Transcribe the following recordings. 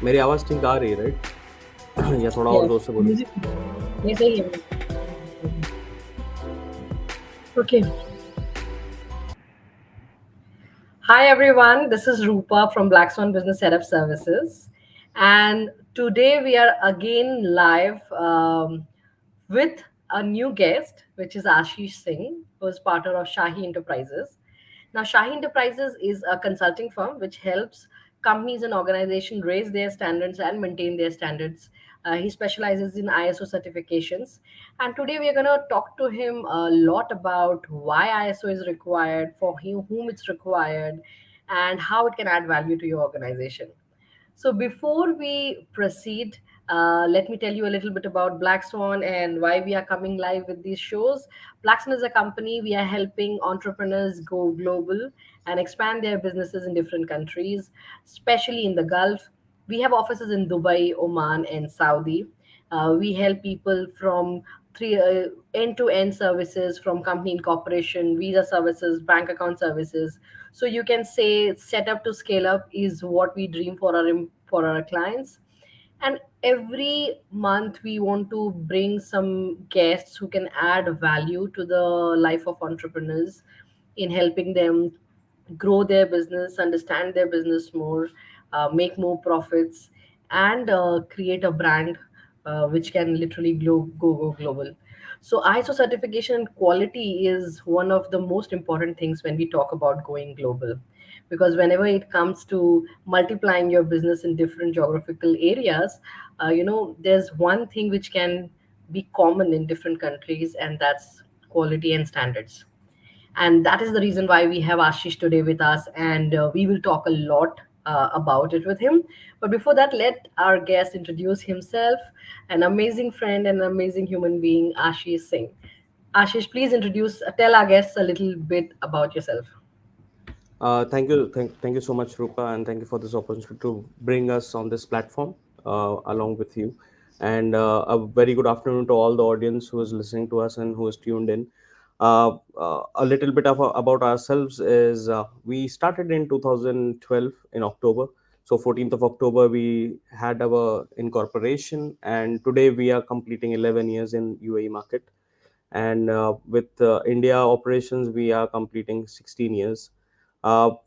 मेरी आवाज ठीक आ रही है, राइट? या थोड़ा और Yes. जोर से बोलूं? Music. Yes, I hear. Okay. Hi everyone, this is Rupa from Black Swan Business Setup Services, and today we are again live with a new guest, which is Ashish Singh, who is partner of Shahi Enterprises. Now, Shahi Enterprises is a consulting firm which helps companies and organizations raise their standards and maintain their standards. He specializes in ISO certifications. And today we are going to talk to him a lot about why ISO is required, for whom it's required, and how it can add value to your organization. So before we proceed, let me tell you a little bit about Black Swan and why we are coming live with these shows. Black Swan is a company. We are helping entrepreneurs go global and expand their businesses in different countries, especially in the Gulf. We have offices in Dubai, Oman, and Saudi. We help people from three end-to-end services, from company incorporation, visa services, bank account services. So you can say set up to scale up is what we dream for our clients. And every month we want to bring some guests who can add value to the life of entrepreneurs in helping them grow their business, understand their business more, make more profits, and create a brand which can literally go global. So ISO certification and quality is one of the most important things when we talk about going global, because whenever it comes to multiplying your business in different geographical areas, there's one thing which can be common in different countries, and that's quality and standards. And that is the reason why we have Ashish today with us, and we will talk a lot about it with him. But before that, let our guest introduce himself, an amazing friend and an amazing human being, Ashish Singh. Ashish, please tell our guests a little bit about yourself. Thank you so much, Rupa, and thank you for this opportunity to bring us on this platform along with you. And a very good afternoon to all the audience who is listening to us and who is tuned in. A little bit about ourselves is we started in 2012 in October. So 14th of October, we had our incorporation, and today we are completing 11 years in UAE market. And with India operations, we are completing 16 years.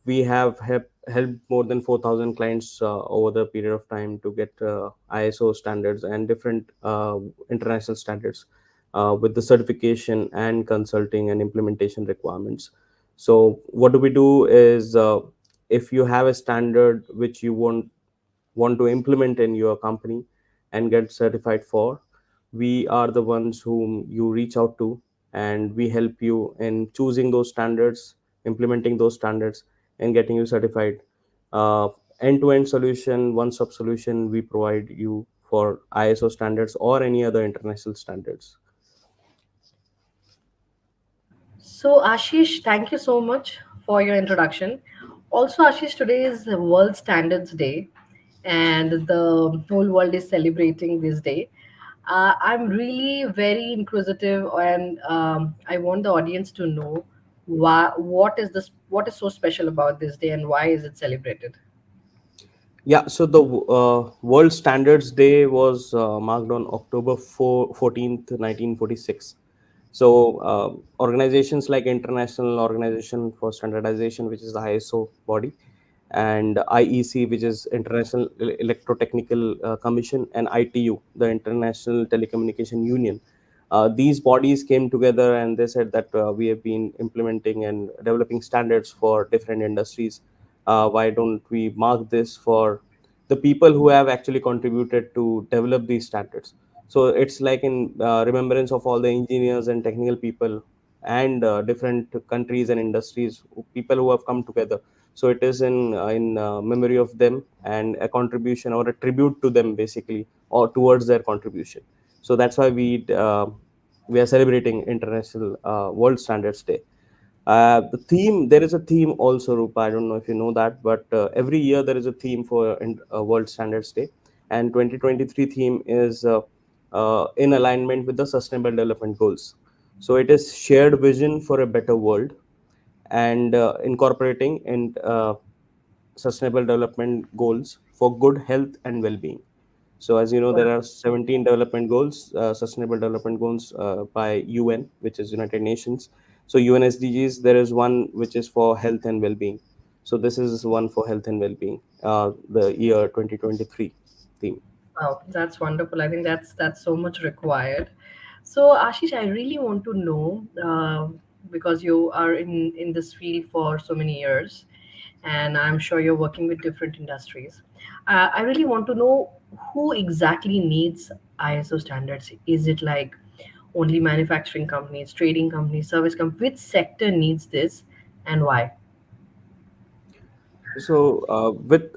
We have helped more than 4,000 clients over the period of time to get ISO standards and different international standards with the certification and consulting and implementation requirements. So what do we do is if you have a standard which you want to implement in your company and get certified for, we are the ones whom you reach out to, and we help you in choosing those standards, implementing those standards, and getting you certified. uh, End-to-end solution, one-stop solution we provide you for ISO standards or any other international standards. So, Ashish, thank you so much for your introduction. Also, Ashish, today is the World Standards Day, and the whole world is celebrating this day. I'm really very inquisitive, and I want the audience to know what is so special about this day, and why is it celebrated? Yeah, so the World Standards Day was marked on October 14th, 1946. So organizations like International Organization for Standardization, which is the ISO body, and IEC, which is International Electrotechnical Commission, and ITU, the International Telecommunication Union, these bodies came together and they said that we have been implementing and developing standards for different industries. Why don't we mark this for the people who have actually contributed to develop these standards? So it's like in remembrance of all the engineers and technical people and different countries and industries, people who have come together. So it is in memory of them and a contribution or a tribute to them, basically, or towards their contribution. So that's why we are celebrating International World Standards Day. The theme, there is a theme also, Rupa. I don't know if you know that, but every year there is a theme for World Standards Day, and 2023 theme is in alignment with the Sustainable Development Goals. So it is shared vision for a better world, and incorporating in sustainable development goals for good health and well-being. So, as you know, Wow. there are 17 development goals, sustainable development goals by UN, which is United Nations. So, UN SDGs, there is one which is for health and well-being. So, this is one for health and well-being, the year 2023 theme. Wow, that's wonderful. I think that's so much required. So, Ashish, I really want to know because you are in this field for so many years, and I'm sure you're working with different industries. I really want to know who exactly needs ISO standards. Is it like only manufacturing companies, trading companies, service companies? Which sector needs this, and why? So, with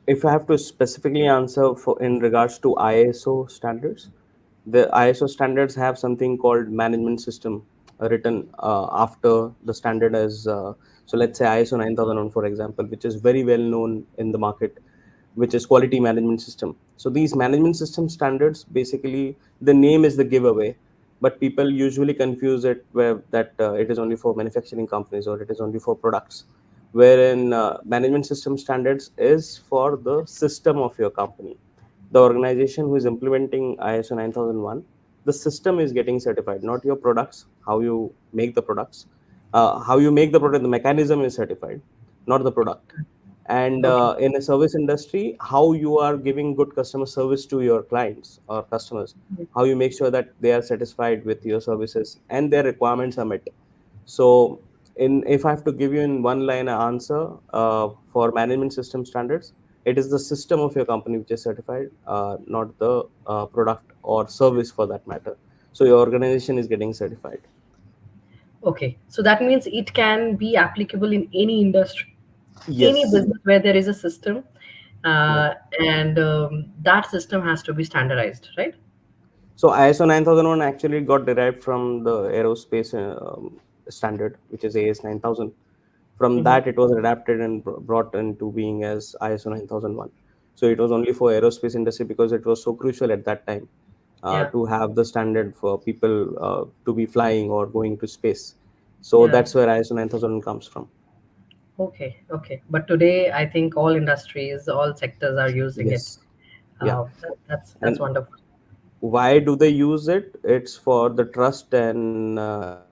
if I have to specifically answer for in regards to ISO standards, the ISO standards have something called management system written after the standard as so let's say ISO 9001, for example, which is very well known in the market, which is quality management system. So these management system standards, basically the name is the giveaway, but people usually confuse it where that it is only for manufacturing companies or it is only for products, wherein management system standards is for the system of your company, the organization who is implementing ISO 9001. The system is getting certified, not your products, how you make the products. How you make the product, the mechanism is certified, not the product. And Okay. in a service industry, how you are giving good customer service to your clients or customers, how you make sure that they are satisfied with your services and their requirements are met. So, in if I have to give you in one line an answer for management system standards, it is the system of your company which is certified, not the product or service for that matter. So your organization is getting certified. Okay, so that means it can be applicable in any industry, any Yes. business where there is a system, Yeah. and that system has to be standardized, right? So ISO 9001 actually got derived from the aerospace standard, which is AS 9000. From Hmm. that, it was adapted and brought into being as ISO 9001. So it was only for aerospace industry because it was so crucial at that time Yeah, to have the standard for people to be flying or going to space. So yeah. that's where ISO 9001 comes from. Okay, okay. But today, I think all industries, all sectors are using it. Yes. Yeah. That's And wonderful. why do they use it? It's for the trust and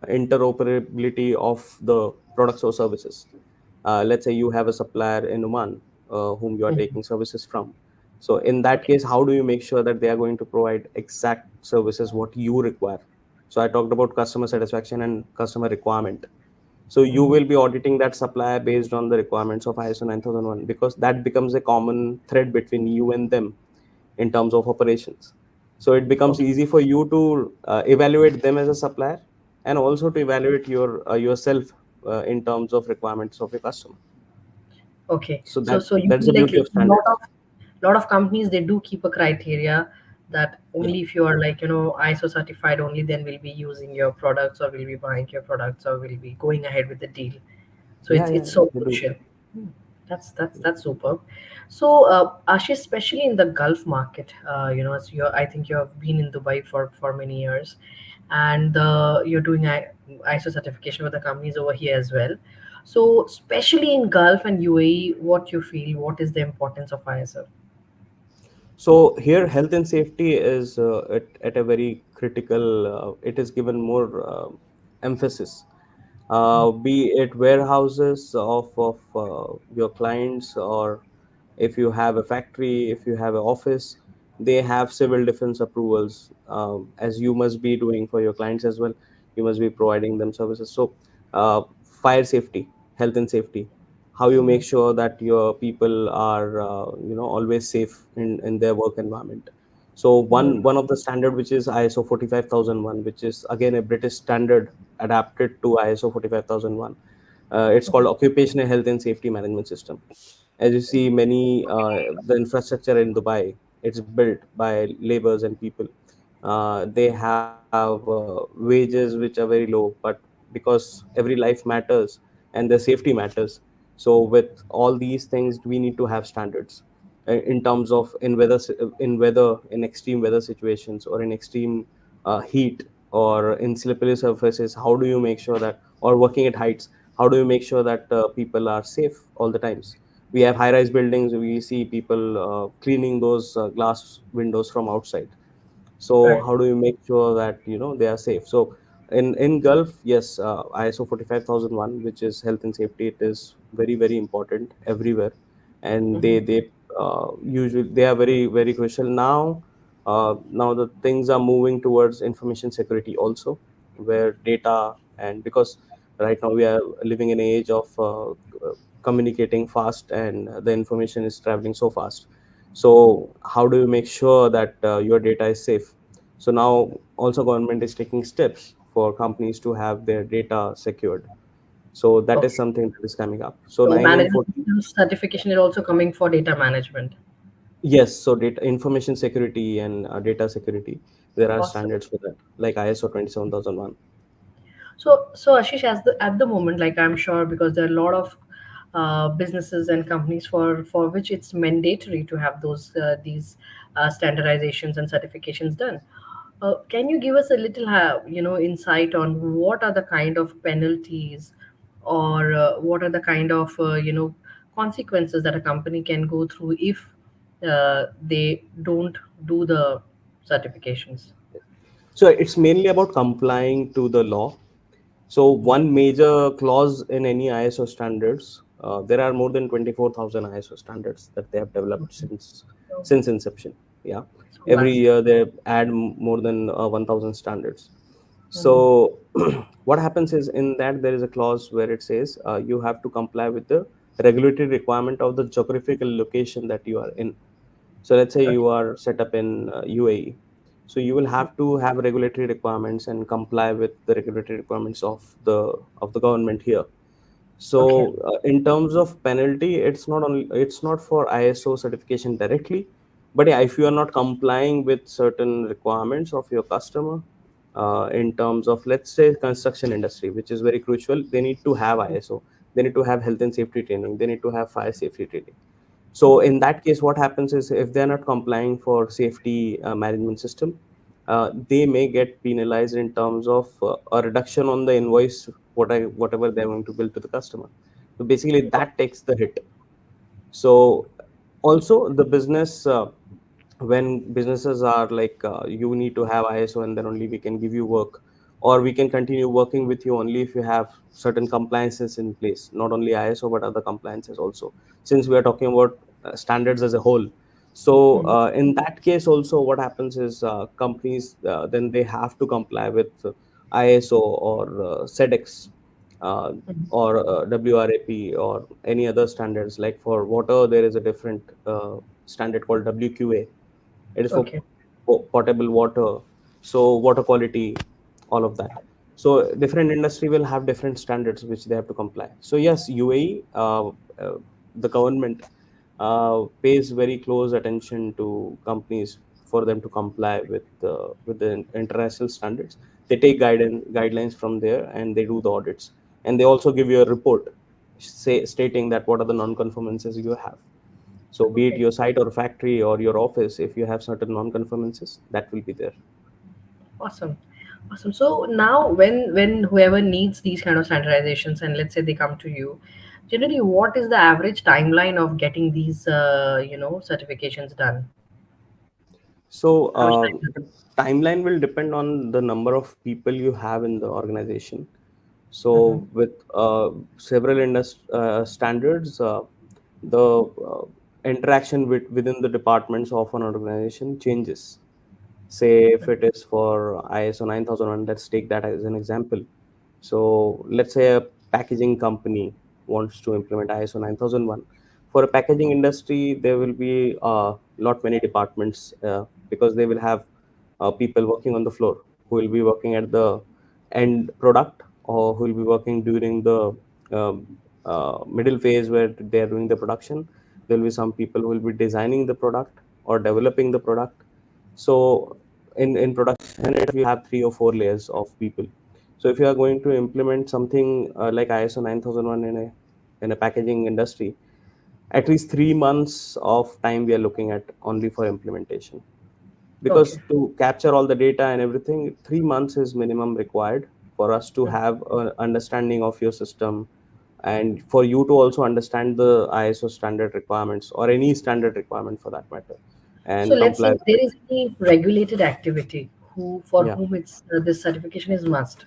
interoperability of the products or services. Let's say you have a supplier in Oman whom you are Mhm. taking services from. So in that Okay. case, how do you make sure that they are going to provide exact services what you require? So I talked about customer satisfaction and customer requirement. So you Mhm. will be auditing that supplier based on the requirements of ISO 9001, because that becomes a common thread between you and them in terms of operations. So it becomes Okay. easy for you to evaluate them as a supplier and also to evaluate yourself in terms of requirements of your customer. Okay. So So you that's the mean like beauty of standards. lot of companies they do keep a criteria that Yeah, only if you are like ISO certified only then we'll be using your products or we'll be buying your products or we'll be going ahead with the deal. So yeah, it's yeah. so They do. crucial. That's superb. So Ashish, especially in the Gulf market, as I think you have been in Dubai for many years, and you're doing ISO certification with the companies over here as well. So especially in Gulf and UAE, what you feel, what is the importance of ISO? So here, health and safety is at a very critical. It is given more emphasis. Be it warehouses of your clients, or if you have a factory, if you have an office. they have civil defense approvals, as you must be doing for your clients as well. You must be providing them services. So fire safety, health and safety, how you make sure that your people are always safe in their work environment. So one of the standard, which is ISO 45001, which is again a British standard adapted to ISO 45001. It's called Occupational Health and Safety Management System. As you see, many the infrastructure in Dubai, it's built by laborers and people. They have wages which are very low, but because every life matters and the safety matters, so with all these things, we need to have standards in terms of in extreme weather situations, or in extreme heat, or in slippery surfaces. How do you make sure that, or working at heights, how do you make sure that people are safe all the times? We have high rise buildings, we see people cleaning those glass windows from outside. So Right. how do you make sure that they are safe? So in Gulf, yes, ISO 45001, which is health and safety, it is very very important everywhere. And they usually they are very very crucial now. Now the things are moving towards information security also, where data, and because right now we are living in an age of communicating fast, and the information is traveling so fast. So how do you make sure that your data is safe? So now also government is taking steps for companies to have their data secured. So that is Okay. something that is coming up. So So 9 and management 14. systems certification is also coming for data management. Yes, so data information security and data security, there are Awesome. standards for that, like ISO 27001. So Ashish, at the moment, like I'm sure, because there are a lot of businesses and companies for which it's mandatory to have these standardizations and certifications done. Can you give us a little, insight on what are the kind of penalties, or what are the kind of consequences that a company can go through if they don't do the certifications? So it's mainly about complying to the law. So one major clause in any ISO standards, there are more than 24,000 ISO standards that they have developed So, since inception. Yeah, so every massive. year they add more than 1,000 standards. Mhm. So what happens is, in that there is a clause where it says you have to comply with the regulatory requirement of the geographical location that you are in. So let's say Okay. you are set up in UAE. So you will have to have regulatory requirements and comply with the regulatory requirements of the government here. Okay. So in terms of penalty, it's not for ISO certification directly, but yeah, if you are not complying with certain requirements of your customer, in terms of, let's say, construction industry, which is very crucial, they need to have ISO, they need to have health and safety training, they need to have fire safety training. So in that case, what happens is, if they're not complying for safety management system, they may get penalized in terms of a reduction on the invoice, whatever they're going to bill to the customer. So basically, that takes the hit. So also the business, when businesses are like, you need to have ISO and then only we can give you work, or we can continue working with you only if you have certain compliances in place, not only ISO but other compliances also, since we are talking about standards as a whole. So in that case also, what happens is, companies, then they have to comply with ISO or SEDEX, uh, or WRAP, or any other standards. Like for water, there is a different standard called WQA. It is for Okay. potable water. So water quality, all of that. So different industry will have different standards which they have to comply. So yes, UAE, the government pays very close attention to companies for them to comply with the international standards. They take guidelines from there, and they do the audits, and they also give you a report, stating that what are the non-conformances you have. So be it Okay. your site or factory or your office, if you have certain non-conformances, that will be there. Awesome. Awesome. So now when whoever needs these kind of standardizations, and let's say they come to you, generally what is the average timeline of getting these certifications done? So How much time does the timeline will depend on the number of people you have in the organization. it? So with several standards, the interaction within the departments of an organization changes. Say if it is for ISO 9001, let's take that as an example. So let's say a packaging company wants to implement ISO 9001. For a packaging industry, there will be not many departments, because they will have people working on the floor who will be working at the end product, or who will be working during the middle phase where they are doing the production. There will be some people who will be designing the product or developing the product. So in production, you have 3 or 4 layers of people. So if you are going to implement something like ISO 9001 in a packaging industry, at least 3 months of time we are looking at only for implementation, because Okay. to capture all the data and everything, 3 months is minimum required for us to have an understanding of your system, and for you to also understand the ISO standard requirements or any standard requirement for that matter, So and let's say comply if with there it. is any regulated activity who for Yeah. whom it's this certification is must,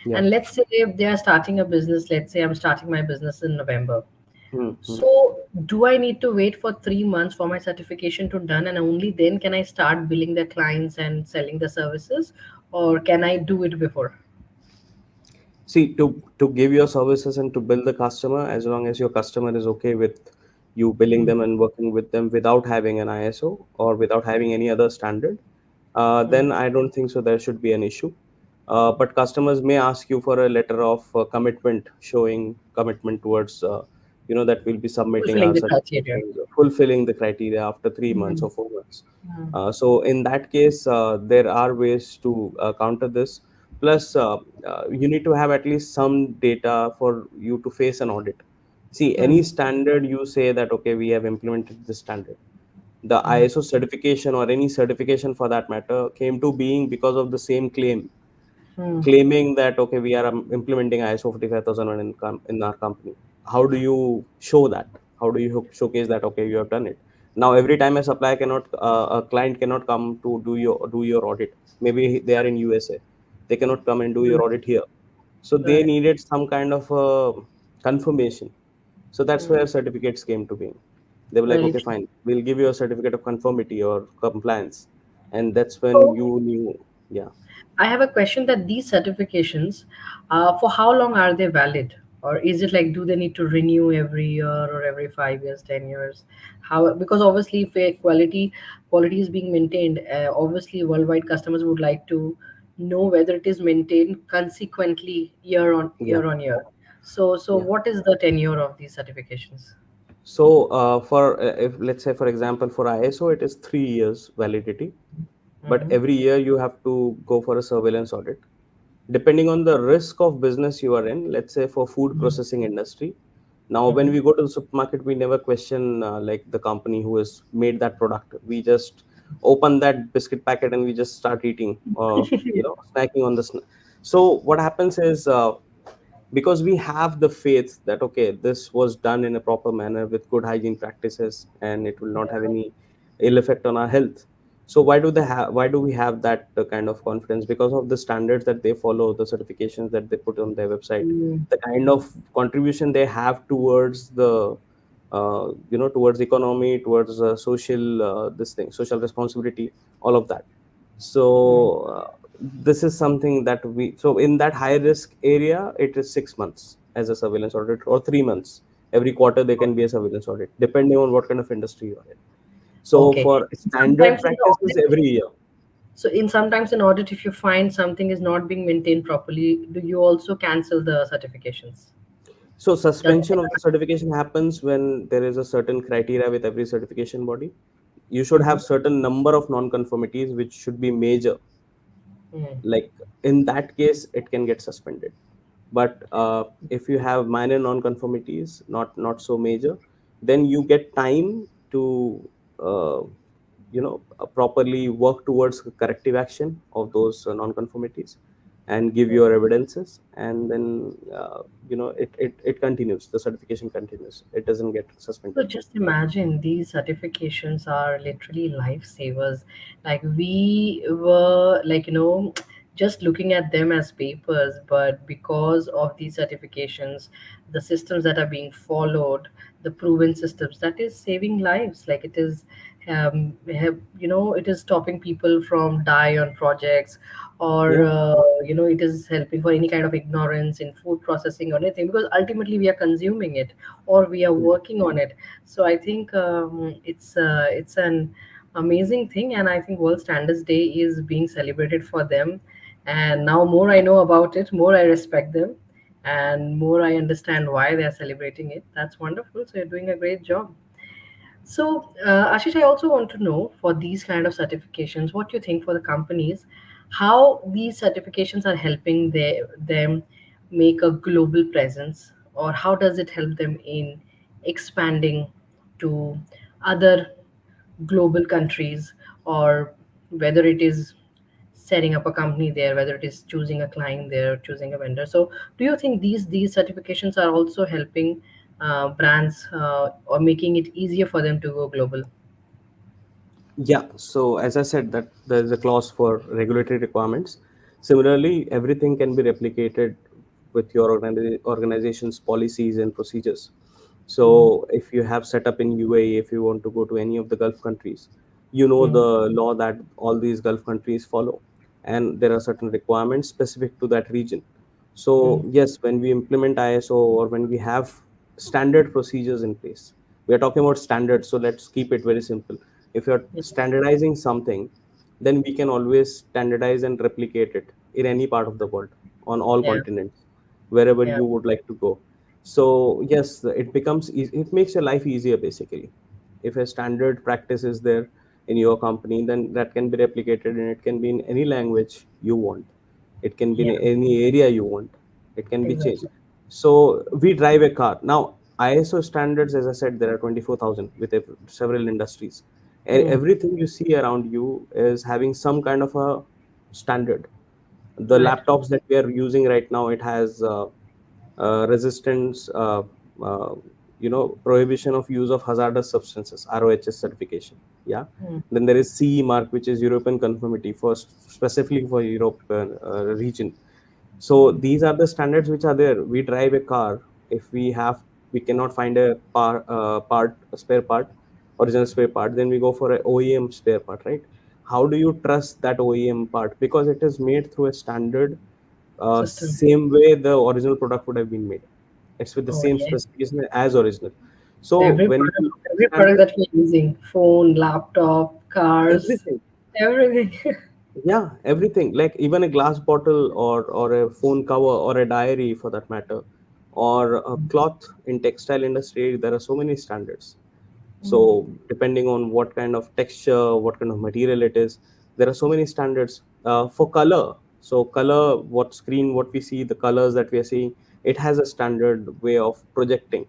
Yeah. and let's say if they are starting a business, let's say I'm starting my business in November. Hmm. So do I need to wait for 3 months for my certification to done, and only then can I start billing the clients and selling the services, or can I do it before? See, to give your services and to bill the customer, as long as your customer is okay with you billing them and working with them without having an ISO or without having any other standard, then I don't think so there should be an issue. But customers may ask you for a letter of commitment, showing commitment towards, that we'll be submitting Fulfilling our the criteria. certifications, fulfilling the criteria after 3 months Mm. or 4 months. Mm. So in that case, there are ways to counter this. Plus, you need to have at least some data for you to face an audit. See, any Mm. standard you say that, okay, we have implemented this standard. The Mm. ISO certification or any certification for that matter came to being because of the same claim, Mm. claiming that, okay, we are implementing ISO 45001 in our company. How do you show that? How do you showcase that, okay, you have done it? Now every time a client cannot come to do your audit. Maybe they are in USA, they cannot come and do your Right. audit here. So they Right. needed some kind of confirmation. So that's Mm. where certificates came to being. They were like, Very okay, true. fine, we'll give you a certificate of conformity or compliance, and that's when So you knew. Yeah. I have a question that these certifications, for how long are they valid? Or is it like, do they need to renew every year or every 5 years, 10 years? How, because obviously if quality is being maintained, obviously worldwide customers would like to know whether it is maintained consequently Yeah. year on year. So Yeah. what is the tenure of these certifications? So, for if let's say, for example, for ISO, it is 3 years validity, but Mm-hmm. every year you have to go for a surveillance audit, depending on the risk of business you are in. Let's say for food processing industry. Now, when we Mm-hmm. go to the supermarket, we never question like the company who has made that product. We just open that biscuit packet and we just start eating, snacking on the. So what happens is, because we have the faith that, okay, this was done in a proper manner with good hygiene practices and it will not have Yeah. any ill effect on our health. So why do we have that kind of confidence? Because of the standards that they follow, the certifications that they put on their website, Mm. the kind of contribution they have towards the towards economy, towards social this thing, social responsibility, all of that. Mm. So this is something that so in that high risk area, it is 6 months as a surveillance audit, or 3 months. Every quarter there can be a surveillance audit depending on what kind of industry you are in. So Okay. for standard Sometimes in the practices, audit, every year. so in sometimes in audit, if you find something is not being maintained properly, do you also cancel the certifications? So Does suspension of the it? certification happens when there is a certain criteria with every certification body. You should Mm-hmm. have certain number of non-conformities which should be major. Mm. Like in that case, it can get suspended. But if you have minor non-conformities, not so major, then you get time to properly work towards corrective action of those non-conformities and give your evidences, and then it continues, the certification continues, it doesn't get So suspended. just imagine these certifications are literally lifesavers. Like we were like, just looking at them as papers, but because of these certifications, the systems that are being followed, the proven systems, that is saving lives. Like it is, it is stopping people from die on projects, or Yeah. it is helping for any kind of ignorance in food processing or anything, because ultimately we are consuming it or we are Yeah. working on it. So I think it's an amazing thing, and I think World Standards Day is being celebrated for them. And now more I know about it, more I respect them, and more I understand why they are celebrating it. That's wonderful. So you're doing a great job. So, Ashish, I also want to know, for these kind of certifications, what you think for the companies, how these certifications are helping them make a global presence, or how does it help them in expanding to other global countries, or whether it is setting up a company there, whether it is choosing a client there, choosing a vendor. So do you think these certifications are also helping brands, or making it easier for them to go global? Yeah, so as I said, that there is a clause for regulatory requirements. Similarly, everything can be replicated with your organization's policies and procedures. Mm, So if you have set up in UAE, if you want to go to any of the Gulf countries, you know mm, the law that all these Gulf countries follow, and there are certain requirements specific to that region. mm, So yes, when we implement ISO or when we have standard procedures in place, we are talking about standards. So let's keep it very simple. If you're yeah, standardizing something, then we can always standardize and replicate it in any part of the world, on all yeah, continents, wherever yeah, you would like to go. So yes, it becomes it makes your life easier basically. If a standard practice is there in your company, then that can be replicated, and it can be in any language you want. It can be in yeah, any area you want. It can be changed. exactly. So we drive a car now. ISO standards, as I said, there are 24,000 with several industries. Mm, Everything you see around you is having some kind of a standard. The right. laptops that we are using right now, it has resistance, uh, prohibition of use of hazardous substances, ROHS certification. Yeah. Mm, Then there is CE mark, which is European conformity for specifically for European region. So these are the standards which are there. We drive a car. If we cannot find a a spare part, original spare part, then we go for a OEM spare part, right? How do you trust that OEM part? Because it is made through a standard, system. same way the original product would have been made. It's with the Oh same yeah. specification as original. So Every when you product, look at every product standard, that we're using, phone, laptop, cars, everything. everything. Yeah, everything, like even a glass bottle or a phone cover or a diary for that matter, or a cloth in textile industry, there are so many standards. Mm, So depending on what kind of texture, what kind of material it is, there are so many standards. For color, so color, what screen, what we see, the colors that we are seeing, it has a standard way of projecting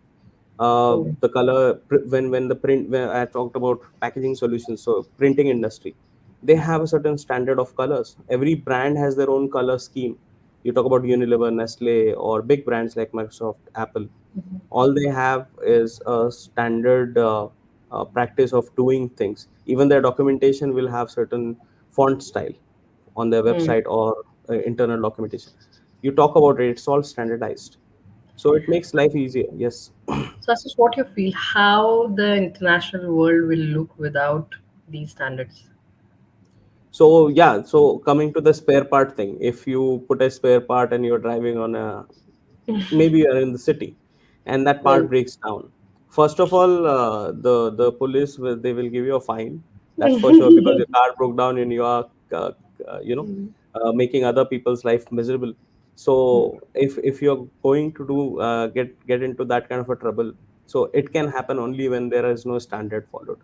oh, the color. When the print, when I talked about packaging solutions, so printing industry, they have a certain standard of colors. Every brand has their own color scheme. You talk about Unilever, Nestle, or big brands like Microsoft, Apple, all they have is a standard practice of doing things. Even their documentation will have certain font style on their mm. website or internal documentation. You talk about it, it's all standardized, so it makes life easier. Yes. So that's just what you feel, how the international world will look without these standards. So yeah, so coming to the spare part thing, if you put a spare part and you're driving on a, maybe you're in the city and that Well, part breaks down, first of all, the police will, they will give you a fine. That's for sure, because your car broke down and you are uh, uh, you know making other people's life miserable. So if you're going to do get into that kind of a trouble, so it can happen only when there is no standard followed.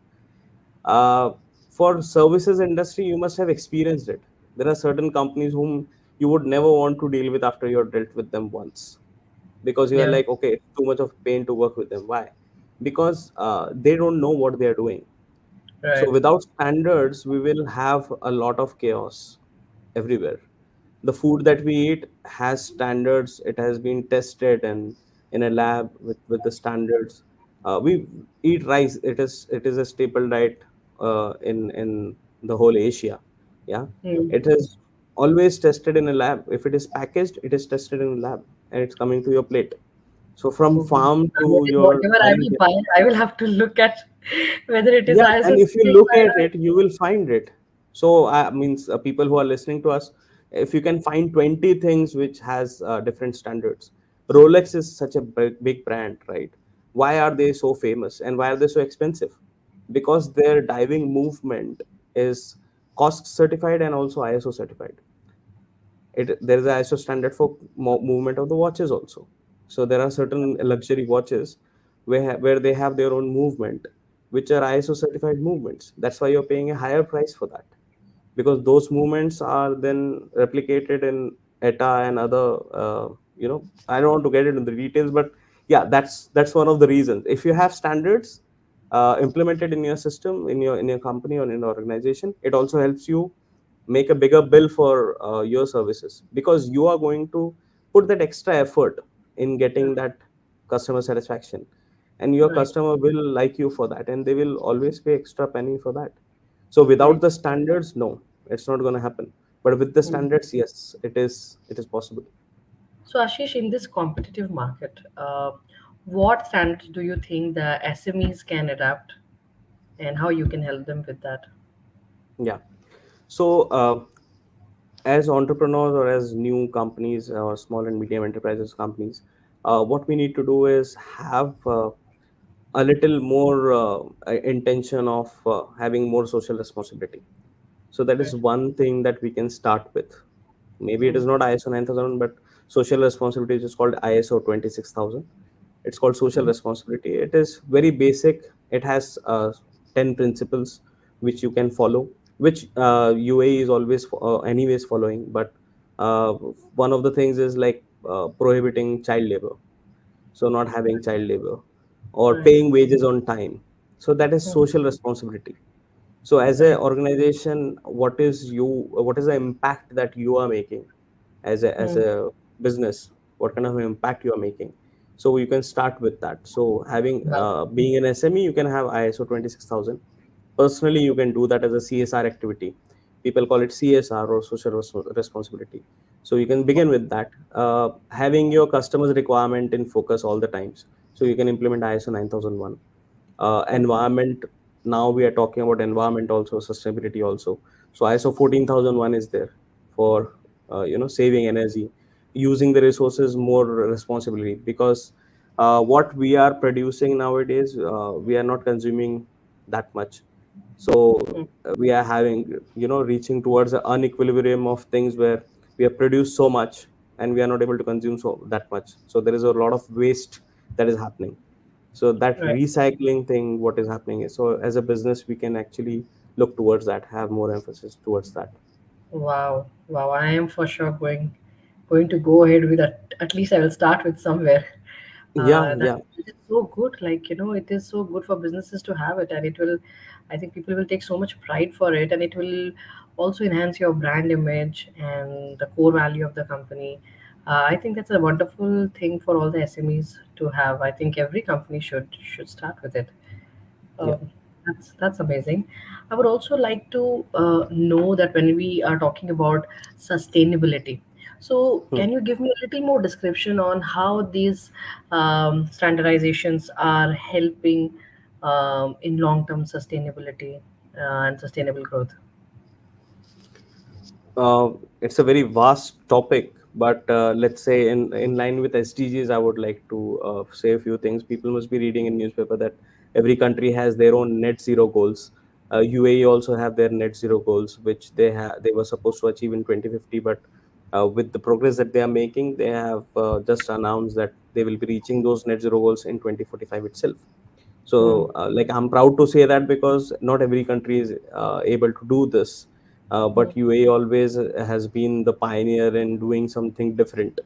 uh, for services industry, you must have experienced it. There are certain companies whom you would never want to deal with after you're dealt with them once, because you are yeah, like, okay, it's too much of pain to work with them. Why? Because they don't know what they are doing. So right. without standards, we will have a lot of chaos everywhere. The food that we eat has standards. It has been tested and in a lab with the standards. We eat rice. It is a staple diet in the whole Asia. Yeah, Mm. it is. always tested in a lab. If it is packaged, it is tested in a lab and it's coming to your plate. So from Okay. farm That to is, your whatever I dining will table. buy, I will have to look at whether it is Yeah, ISO and if you look certified at it, you will find it. So means people who are listening to us, if you can find 20 things which has different standards. Rolex is such a big brand, right? Why are they so famous and why are they so expensive? Because their diving movement is cost certified and also ISO certified. There is a ISO standard for movement of the watches also. So there are certain luxury watches where they have their own movement, which are ISO certified movements. That's why you're paying a higher price for that, because those movements are then replicated in ETA and other. I don't want to get into the details, but yeah, that's one of the reasons. If you have standards implemented in your system, in your company or in your organization, it also helps you make a bigger bill for your services, because you are going to put that extra effort in getting that customer satisfaction, and your right? customer will like you for that, and they will always pay extra penny for that. So without Right. the standards, no, it's not going to happen. But with the Mm. standards, yes, it is possible. So, Ashish, in this competitive market, what standards do you think the SMEs can adapt, and how you can help them with that? Yeah. So as entrepreneurs or as new companies or small and medium enterprises companies, what we need to do is have a little more intention of having more social responsibility. So that is Right. one thing that we can start with. Maybe it Mm. is not ISO 9000, but social responsibility is called ISO 26000. It's called social Mm. responsibility. It is very basic. It has 10 principles which you can follow, which UAE is always anyways following. But uh, one of the things is like prohibiting child labor, so not having child labor, or Right. paying wages on time. So that is Mm. social responsibility. So as a Right. organization, what is the impact that you are making as Mm. a business? What kind of impact you are making? So you can start with that. So having Wow. being an SME, you can have ISO 26000. Personally, you can do that as a CSR activity. People call it CSR, or social responsibility. So you can begin with that, having your customers requirement in focus all the times. So you can implement ISO 9001. Okay. Environment, now we are talking about environment also, sustainability also. So ISO 14001 is there for saving energy, using the resources more responsibly, because what we are producing nowadays, we are not consuming that much. So Mm. we are having, reaching towards an unequilibrium of things where we have produced so much and we are not able to consume so that much. So there is a lot of waste that is happening. So that Right. recycling thing, what is happening is, so as a business we can actually look towards that, have more emphasis towards that. Wow. Wow. I am for sure going to go ahead with that. At least I will start with somewhere. Yeah, That yeah, it is so good. Like, it is so good for businesses to have it, and it will. I think people will take so much pride for it, and it will also enhance your brand image and the core value of the company. I think that's a wonderful thing for all the SMEs to have. I think every company should start with it. yeah. That's amazing. I would also like to know that when we are talking about sustainability, so Hmm. can you give me a little more description on how these standardizations are helping in long-term sustainability and sustainable growth? uh, it's a very vast topic, but let's say in line with SDGs, I would like to say a few things. People must be reading in newspaper that every country has their own net zero goals. UAE also have their net zero goals, which they were supposed to achieve in 2050, but with the progress that they are making, they have just announced that they will be reaching those net zero goals in 2045 itself. Hmm. So like, I'm proud to say that, because not every country is able to do this. But UAE always has been the pioneer in doing something different,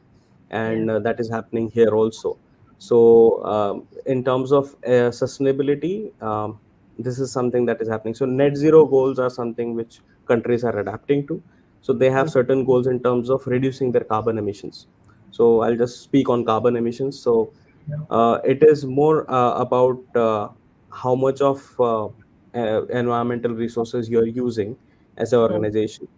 Yeah. and that is happening here also. So in terms of sustainability, this is something that is happening. So net zero goals are something which countries are adapting to. So they have Okay. certain goals in terms of reducing their carbon emissions. So I'll just speak on carbon emissions. So Yeah. it is more about how much of environmental resources you're using as an Hmm. organization.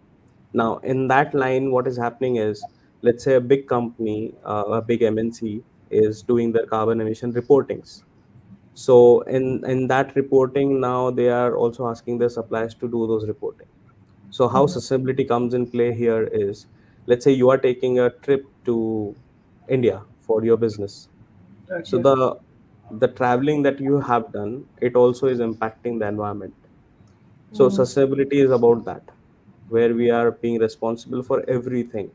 Now, in that line, what is happening is, let's say a big company, a big MNC is doing their carbon emission reportings. So in that reporting, now they are also asking their suppliers to do those reporting. So how sustainability comes in play here is, let's say you are taking a trip to India for your business. So Okay. the traveling that you have done, it also is impacting the environment. So sustainability is about that, where we are being responsible for everything.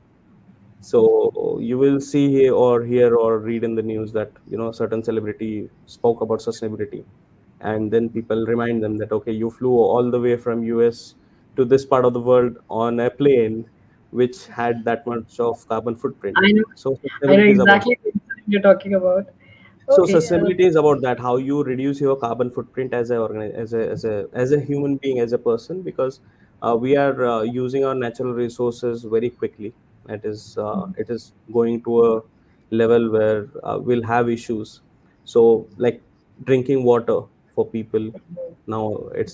So you will see here or hear or read in the news that, certain celebrity spoke about sustainability, and then people remind them that, okay, you flew all the way from US to this part of the world on a plane which had that much of carbon footprint. I know. So I know sustainability is about exactly what you're talking about. so Okay. sustainability is about that, how you reduce your carbon footprint as a human being, as a person, because we are using our natural resources very quickly. It is going to a level where we'll have issues. So, like drinking water for people now, it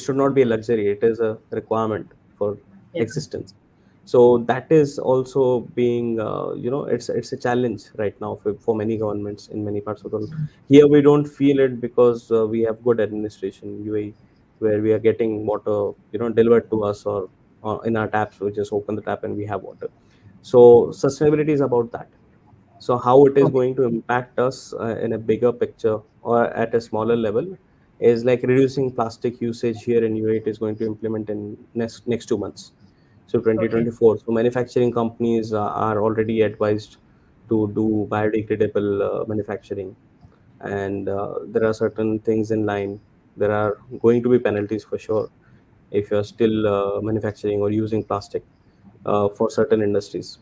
should not be a luxury. It is a requirement for Yeah. existence. So that is also being, it's a challenge right now for many governments in many parts of the world. Here we don't feel it because we have good administration, UAE, where we are getting water, delivered to us, or in our taps. We just open the tap and we have water. So sustainability is about that. So how it is Okay. going to impact us in a bigger picture or at a smaller level is like reducing plastic usage here in UAE. It is going to implement in next 2 months, so Okay. 2024. So manufacturing companies are already advised to do biodegradable manufacturing, and there are certain things in line. There are going to be penalties for sure if you're still manufacturing or using plastic for certain industries.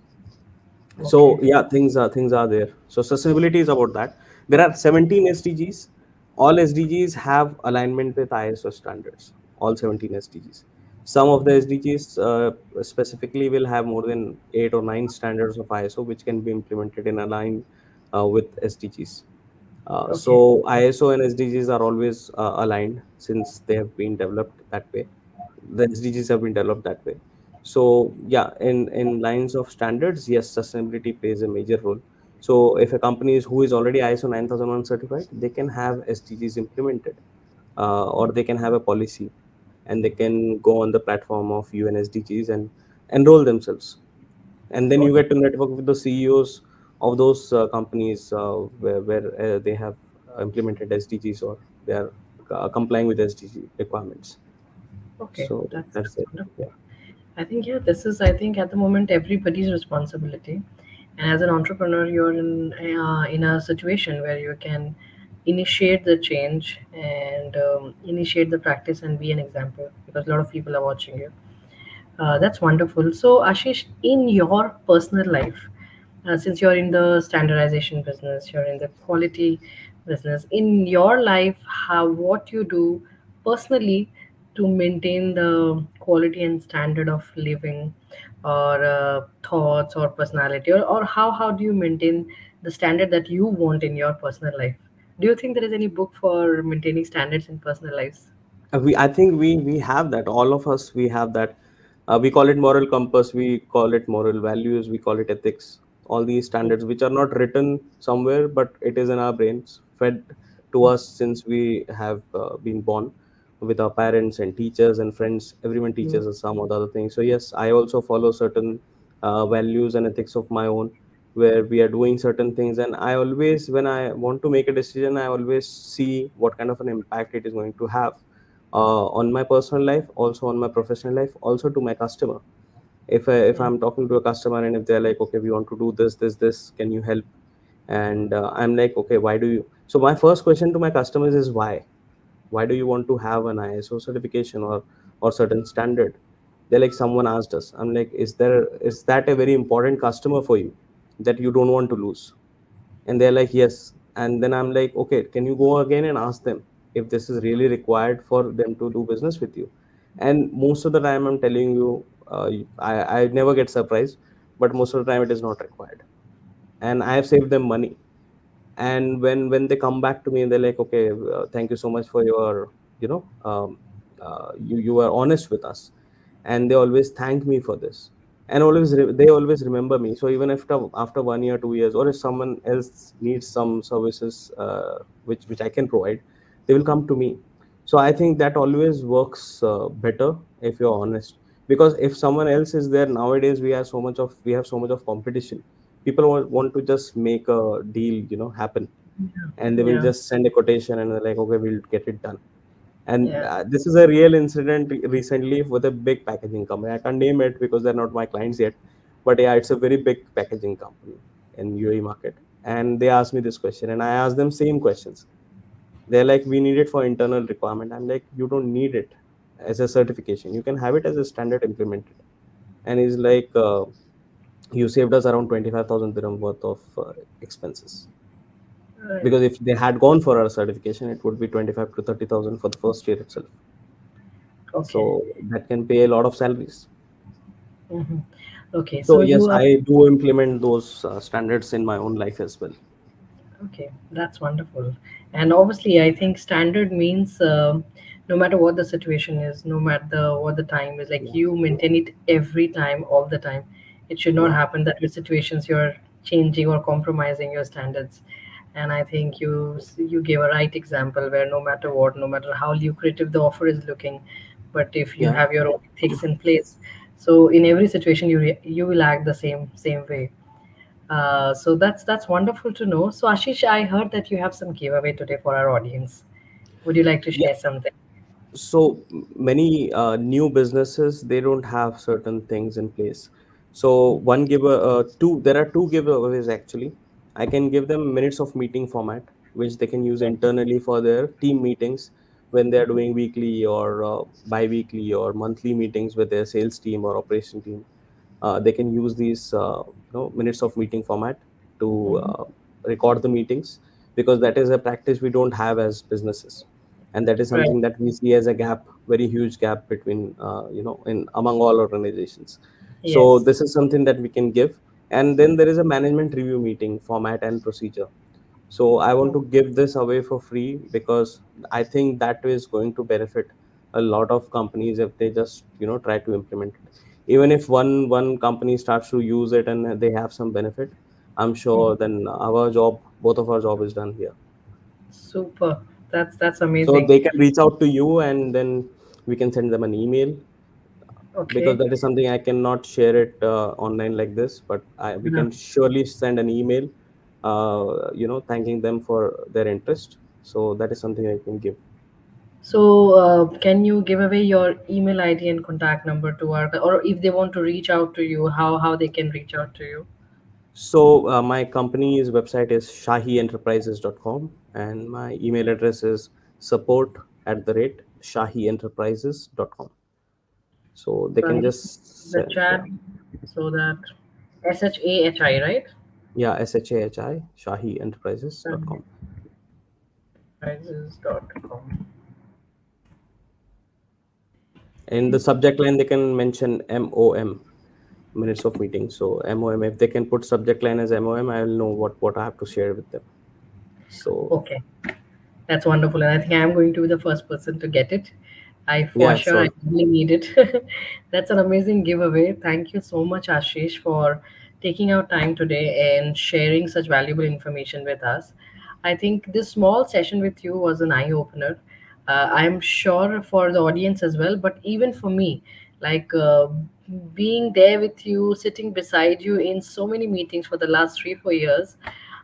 So Okay. yeah, things are there. So sustainability is about that. There are 17 SDGs. All SDGs have alignment with ISO standards. All 17 SDGs. Some of the SDGs specifically will have more than 8 or 9 standards of ISO, which can be implemented in align with SDGs. Okay. So ISO and SDGs are always aligned since they have been developed that way. The SDGs have been developed that way. So yeah, in lines of standards, yes, sustainability plays a major role. So if a company who is already ISO 9001 certified, they can have SDGs implemented, or they can have a policy, and they can go on the platform of UN SDGs and enroll themselves, and then you Okay. get to network with the CEOs of those companies where they have implemented SDGs, or they are complying with SDG requirements. Okay. So that's That's it. wonderful. Yeah. I think, yeah, this is, I think, at the moment everybody's responsibility. And as an entrepreneur, you're in a situation where you can initiate the change and initiate the practice and be an example, because a lot of people are watching you. That's wonderful. So, Ashish, in your personal life, since you're in the standardization business, you're in the quality business, in your life, how what you do personally to maintain the quality and standard of living, or thoughts or personality, or how do you maintain the standard that you want in your personal life? Do you think there is any book for maintaining standards in personal lives? I think we have that. All of us, we have that. We call it moral compass. We call it moral values. We call it ethics. All these standards, which are not written somewhere, but it is in our brains, fed to us since we have been born, with our parents and teachers and friends. Everyone Mm. teaches us some or the other things. So yes, I also follow certain values and ethics of my own, where we are doing certain things. And I always, when I want to make a decision, I always see what kind of an impact it is going to have on my personal life, also on my professional life, also to my customer. If Yeah. I'm talking to a customer and if they're like, okay, we want to do this, can you help? And I'm like, okay, why do you? So my first question to my customers is why? Why do you want to have an ISO certification or certain standard? They're like, someone asked us. I'm like, is that a very important customer for you that you don't want to lose? And they're like, yes. And then I'm like, okay, can you go again and ask them if this is really required for them to do business with you? And most of the time, I'm telling you, I never get surprised, but most of the time it is not required, and I have saved them money. And when they come back to me and they're like, okay, thank you so much for your, you are honest with us. and they always thank me for this, and they always remember me. So even after 1 year, 2 years, or if someone else needs some services which I can provide, they will come to me. So I think that always works better if you're honest, because if someone else is there, nowadays we have so much of competition. People want to just make a deal, happen, and they will Yeah. just send a quotation and they're like, okay, we'll get it done. And Yeah. this is a real incident recently with a big packaging company. I can't name it because they're not my clients yet, but yeah, it's a very big packaging company in UAE market. And they asked me this question, and I asked them same questions. They're like, we need it for internal requirement. I'm like, you don't need it as a certification. You can have it as a standard implemented. And he's like, you saved us around 25,000 dirham worth of expenses. Right. Because if they had gone for our certification, it would be 25 to 30,000 for the first year itself. Okay. So that can pay a lot of salaries. Hmm. Okay. So So yes, you are. I do implement those standards in my own life as well. Okay, that's wonderful. And obviously, I think standard means no matter what the situation is, no matter what the time is, like Yeah, you maintain it every time, all the time. It should not yeah, happen that with situations you're changing or compromising your standards. And I think you gave a right example where no matter what, no matter how lucrative the offer is looking, but if you yeah. have your own ethics in place, so in every situation you will act the same way. So that's wonderful to know. So Ashish, I heard that you have some giveaway today for our audience. Would you like to Yeah. share something? So many new businesses, they don't have certain things in place. So there are two giveaways actually. I can give them minutes of meeting format, which they can use internally for their team meetings when they are doing weekly or bi-weekly or monthly meetings with their sales team or operation team. They can use these minutes of meeting format to Hmm. record the meetings, because that is a practice we don't have as businesses, and that is Right. something that we see as a gap, very huge gap between in among all organizations. So Yes. this is something that we can give. And then there is a management review meeting format and procedure. So I want to give this away for free, because I think that is going to benefit a lot of companies if they just try to implement it. Even if one company starts to use it and they have some benefit, I'm sure then our job, both of our job is done here. Super. That's So amazing. they can reach out to you, and then we can send them an email, because Okay. that is something I cannot share it online like this, but we Yeah. can surely send an email, thanking them for their interest. So that is something I can give. So can you give away your email ID and contact number to our, or if they want to reach out to you, how they can reach out to you? So my company's website is shahienterprises.com, and my email address is support@shahienterprises.com. So they can Right. just The send, chat. yeah, So that SHAHI, right? yeah, SHAHI, shahienterprises.com. Prices.com. In the subject line, they can mention MOM, minutes of meeting. So MOM, if they can put subject line as MOM, I will know what I have to share with them. So Okay. That's wonderful, and I think I'm going to be the first person to get it. I for yeah, sure I sure. really need it. That's an amazing giveaway. Thank you so much, Ashish, for taking out time today and sharing such valuable information with us. I think this small session with you was an eye opener. I'm sure for the audience as well, but even for me, like being there with you, sitting beside you in so many meetings for the last 3 4 years,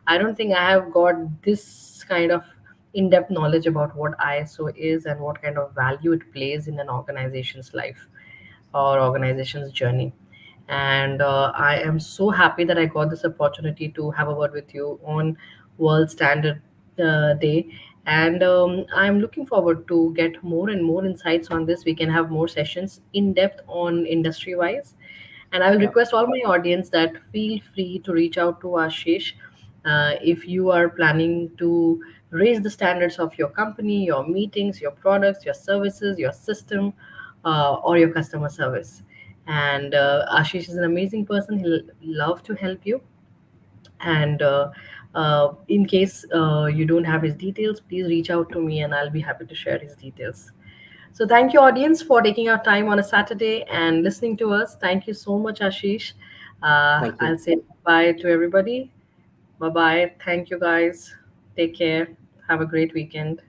I don't think I have got this kind of in-depth knowledge about what ISO is and what kind of value it plays in an organization's life or organization's journey. And I am so happy that I got this opportunity to have a word with you on World Standard Day. And I'm looking forward to get more and more insights on this. We can have more sessions in depth on industry wise. And I will Yeah, request all my audience that feel free to reach out to Ashish if you are planning to raise the standards of your company, your meetings, your products, your services, your system, or your customer service. And Ashish is an amazing person. He'll love to help you. And in case you don't have his details, please reach out to me and I'll be happy to share his details. So thank you, audience, for taking our time on a Saturday and listening to us. Thank you so much, Ashish. Thank you. I'll say bye to everybody. Bye bye. Thank you, guys. Take care. Have a great weekend.